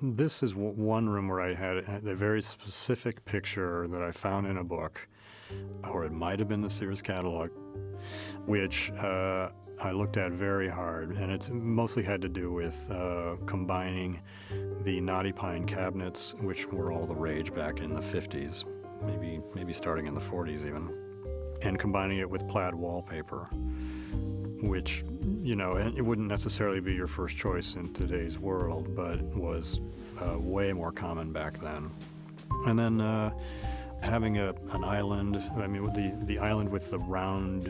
this is one room where I had a very specific picture that I found in a book, or it might have been the Sears catalog, which I looked at very hard, and it mostly had to do with combining the knotty pine cabinets, which were all the rage back in the 50s, maybe starting in the 40s even, and combining it with plaid wallpaper, which, it wouldn't necessarily be your first choice in today's world, but was way more common back then. And then having an island, the island with the round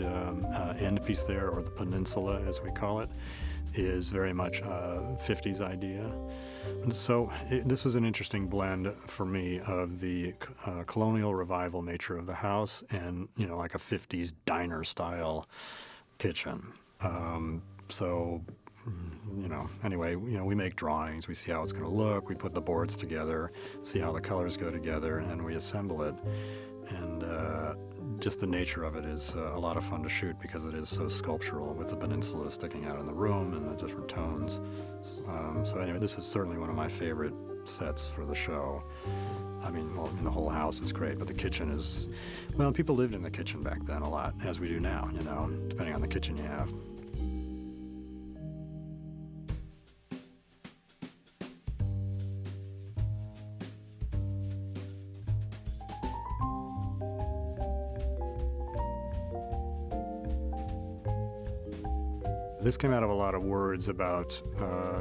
end piece there, or the peninsula as we call it, is very much a 50s idea. And so this was an interesting blend for me of the colonial revival nature of the house and, like a 50s diner style kitchen. Anyway, we make drawings, we see how it's going to look, we put the boards together, see how the colors go together, and we assemble it. And just the nature of it is a lot of fun to shoot because it is so sculptural with the peninsula sticking out in the room and the different tones. So anyway, this is certainly one of my favorite sets for the show. The whole house is great, but the kitchen is, people lived in the kitchen back then a lot, as we do now, depending on the kitchen you have. This came out of a lot of words about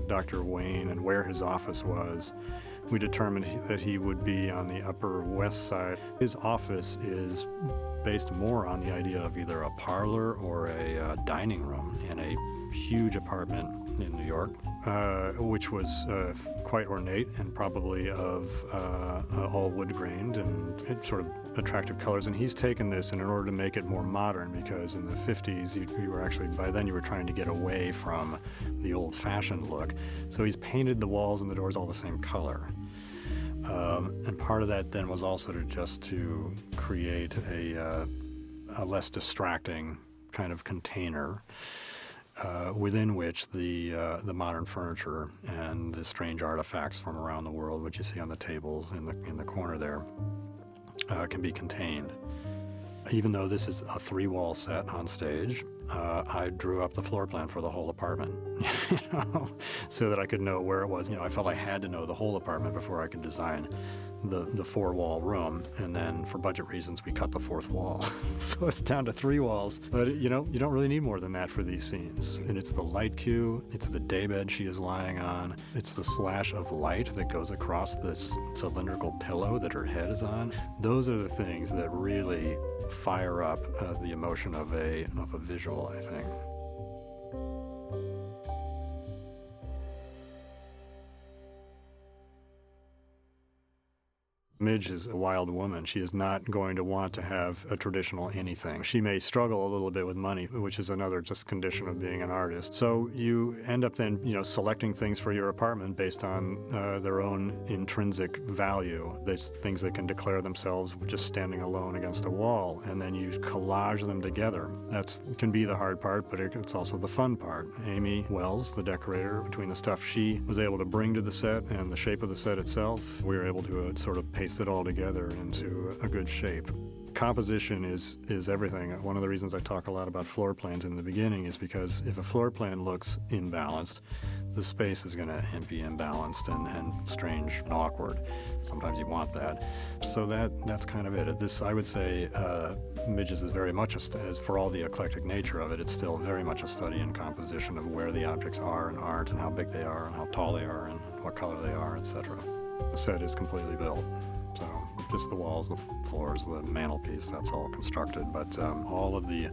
Dr. Wayne and where his office was. We determined that he would be on the Upper West Side. His office is based more on the idea of either a parlor or a dining room in a huge apartment in New York, which was quite ornate and probably of all wood-grained and sort of attractive colors. And he's taken this in order to make it more modern, because in the 50s you were actually, by then you were trying to get away from the old-fashioned look. So he's painted the walls and the doors all the same color. And part of that then was also to create a less distracting kind of container within which the modern furniture and the strange artifacts from around the world, which you see on the tables in the corner there, can be contained. Even though this is a 3-wall set on stage, I drew up the floor plan for the whole apartment, so that I could know where it was. I felt I had to know the whole apartment before I could design the 4-wall room. And then for budget reasons, we cut the 4th wall. So it's down to 3 walls. But, you don't really need more than that for these scenes. And it's the light cue, it's the daybed she is lying on, it's the slash of light that goes across this cylindrical pillow that her head is on. Those are the things that really fire up the emotion of a visual, I think. Midge is a wild woman. She is not going to want to have a traditional anything. She may struggle a little bit with money, which is another just condition of being an artist. So you end up then, selecting things for your apartment based on their own intrinsic value. There's things that can declare themselves just standing alone against a wall, and then you collage them together. That can be the hard part, but it's also the fun part. Amy Wells, the decorator, between the stuff she was able to bring to the set and the shape of the set itself, we were able to sort of paste it all together into a good shape. Composition is everything. One of the reasons I talk a lot about floor plans in the beginning is because if a floor plan looks imbalanced, the space is going to be imbalanced and strange and awkward. Sometimes you want that. So that's kind of it. This, I would say, Midges is very much, as for all the eclectic nature of it, it's still very much a study in composition of where the objects are and aren't, and how big they are, and how tall they are, and what color they are, etc. The set is completely built. So just the walls, the floors, the mantelpiece, that's all constructed. But all the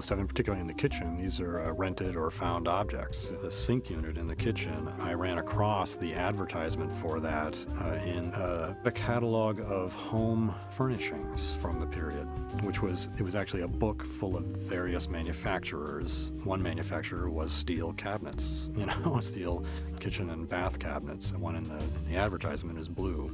stuff, and particularly in the kitchen, these are rented or found objects. The sink unit in the kitchen, I ran across the advertisement for that in a catalog of home furnishings from the period, it was actually a book full of various manufacturers. One manufacturer was steel cabinets, steel kitchen and bath cabinets. And one in the advertisement is blue.